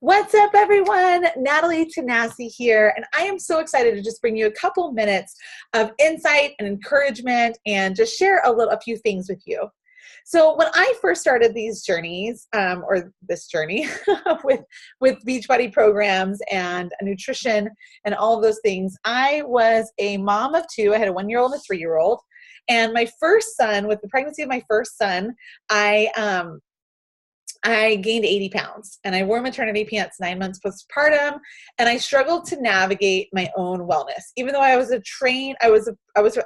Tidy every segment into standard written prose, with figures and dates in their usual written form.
What's up, everyone? Natalie Tanasi here, and I am so excited to just bring you a couple minutes of insight and encouragement and just share a few things with you. So when I first started these journeys, or this journey with Beachbody programs and nutrition and all of those things, I was a mom of two. I had a 1-year-old and a 3-year-old. And my first son, with the pregnancy of my first son, I gained 80 pounds and I wore maternity pants 9 months postpartum, and I struggled to navigate my own wellness. Even though I was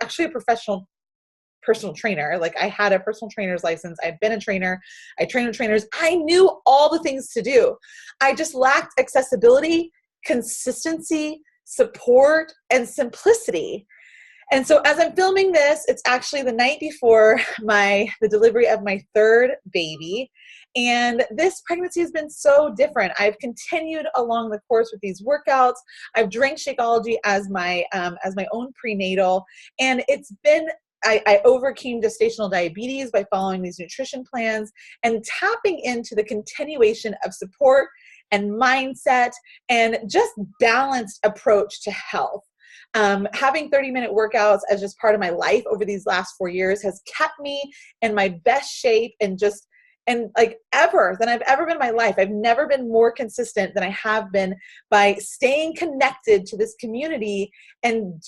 actually a professional personal trainer. Like, I had a personal trainer's license. I'd been a trainer. I trained with trainers. I knew all the things to do. I just lacked accessibility, consistency, support, and simplicity. And so as I'm filming this, it's actually the night before the delivery of my third baby. And this pregnancy has been so different. I've continued along the course with these workouts. I've drank Shakeology as my own prenatal. And it's been, I overcame gestational diabetes by following these nutrition plans and tapping into the continuation of support and mindset and just balanced approach to health. Having 30-minute workouts as just part of my life over these last 4 years has kept me in my best shape and than I've ever been in my life. I've never been more consistent than I have been by staying connected to this community and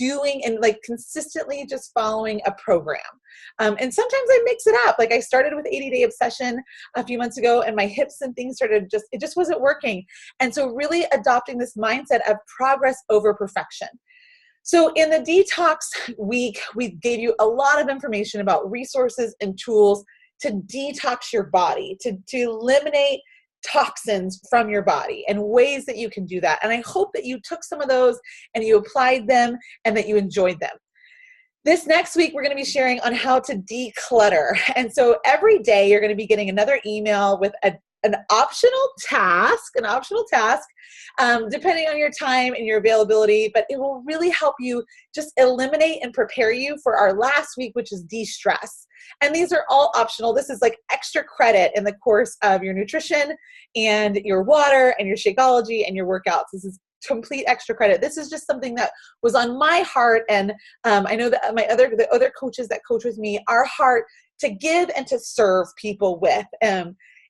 consistently just following a program. And sometimes I mix it up. Like, I started with 80-day obsession a few months ago, and my hips and things it just wasn't working. And so really adopting this mindset of progress over perfection. So in the detox week, we gave you a lot of information about resources and tools to detox your body, to eliminate toxins from your body and ways that you can do that. And I hope that you took some of those and you applied them and that you enjoyed them. This next week, we're going to be sharing on how to declutter. And so every day you're going to be getting another email with an optional task, depending on your time and your availability, but it will really help you just eliminate and prepare you for our last week, which is de-stress. And these are all optional. This is like extra credit in the course of your nutrition and your water and your Shakeology and your workouts. This is complete extra credit. This is just something that was on my heart. And I know that the other coaches that coach with me, our heart to give and to serve people with,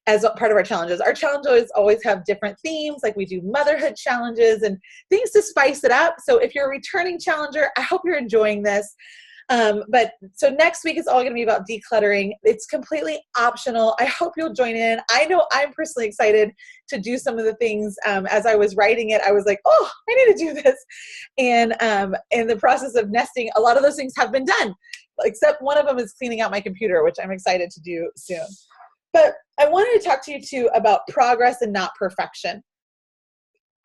as a part of our challenges. Our challenges always have different themes, like we do motherhood challenges and things to spice it up. So if you're a returning challenger, I hope you're enjoying this. So next week is all going to be about decluttering. It's completely optional. I hope you'll join in. I know I'm personally excited to do some of the things. As I was writing it, I was like, oh, I need to do this. And in the process of nesting, a lot of those things have been done, except one of them is cleaning out my computer, which I'm excited to do soon. But I wanted to talk to you too about progress and not perfection.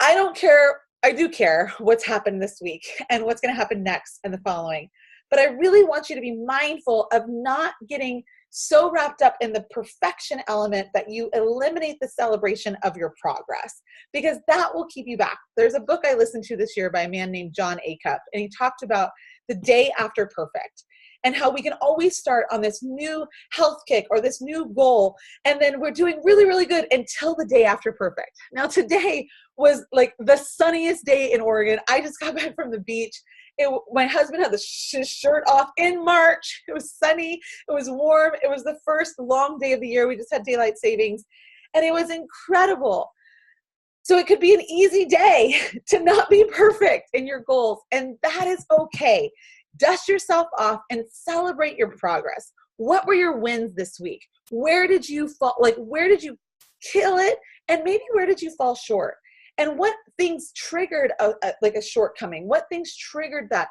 I do care what's happened this week and what's going to happen next and the following. But I really want you to be mindful of not getting so wrapped up in the perfection element that you eliminate the celebration of your progress, because that will keep you back. There's a book I listened to this year by a man named Jon Acuff, and he talked about the day after perfect, and how we can always start on this new health kick or this new goal, and then we're doing really, really good until the day after perfect. Now, today was like the sunniest day in Oregon. I just got back from the beach. My husband had his shirt off in March. It was sunny. It was warm. It was the first long day of the year. We just had daylight savings, and it was incredible. So it could be an easy day to not be perfect in your goals, and that is okay. Dust yourself off and celebrate your progress. What were your wins this week? Where did you fall? Where did you kill it? And maybe where did you fall short? And what things triggered a shortcoming? What things triggered that?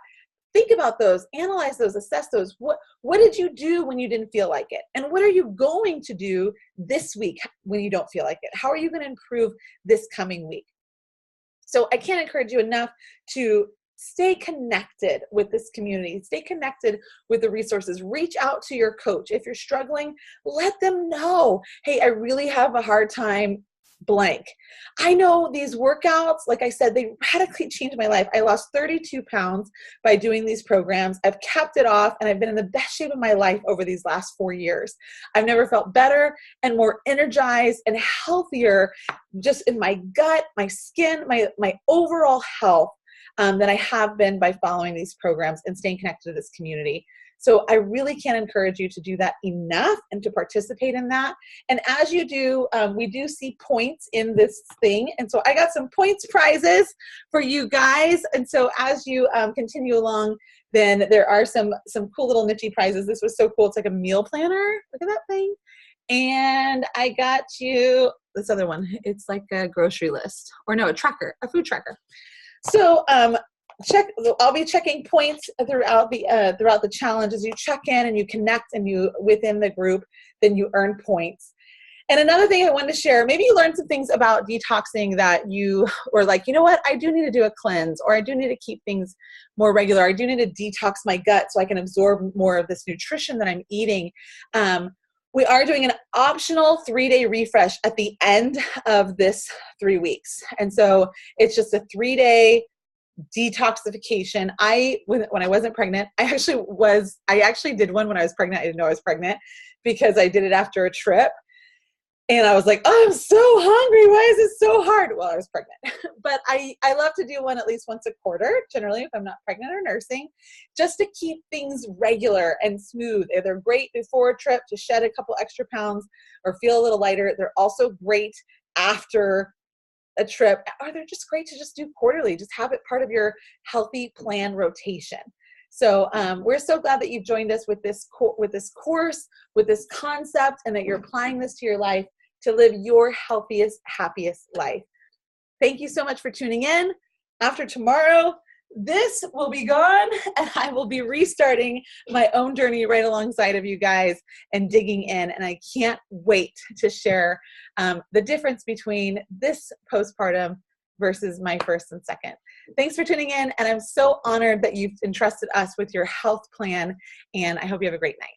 Think about those, analyze those, assess those. What did you do when you didn't feel like it? And what are you going to do this week when you don't feel like it? How are you going to improve this coming week? So I can't encourage you enough to stay connected with this community. Stay connected with the resources. Reach out to your coach. If you're struggling, let them know, hey, I really have a hard time blank. I know these workouts, like I said, they radically changed my life. I lost 32 pounds by doing these programs. I've kept it off, and I've been in the best shape of my life over these last 4 years. I've never felt better and more energized and healthier just in my gut, my skin, my overall health than I have been by following these programs and staying connected to this community. So I really can't encourage you to do that enough and to participate in that. And as you do, we do see points in this thing. And so I got some points prizes for you guys. And so as you continue along, then there are some cool little nifty prizes. This was so cool. It's like a meal planner. Look at that thing. And I got you this other one. It's like a grocery list, or no, a food tracker. So I'll be checking points throughout the challenge. As you check in and you connect and you within the group, then you earn points. And another thing I wanted to share, maybe you learned some things about detoxing that you were like, you know what, I do need to do a cleanse, or I do need to keep things more regular. I do need to detox my gut so I can absorb more of this nutrition that I'm eating. We are doing an optional 3-day refresh at the end of this 3 weeks. And so it's just a 3-day detoxification. When I wasn't pregnant, I actually did one when I was pregnant. I didn't know I was pregnant because I did it after a trip. And I was like, oh, I'm so hungry. Why is this so hard? Well, I was pregnant. But I love to do one at least once a quarter, generally, if I'm not pregnant or nursing, just to keep things regular and smooth. They're great before a trip to shed a couple extra pounds or feel a little lighter. They're also great after a trip, or they're just great to just do quarterly. Just have it part of your healthy plan rotation. So we're so glad that you've joined us with this course, with this concept, and that you're applying this to your life to live your healthiest, happiest life. Thank you so much for tuning in. After tomorrow, this will be gone, and I will be restarting my own journey right alongside of you guys and digging in. And I can't wait to share the difference between this postpartum versus my first and second. Thanks for tuning in, and I'm so honored that you've entrusted us with your health plan, and I hope you have a great night.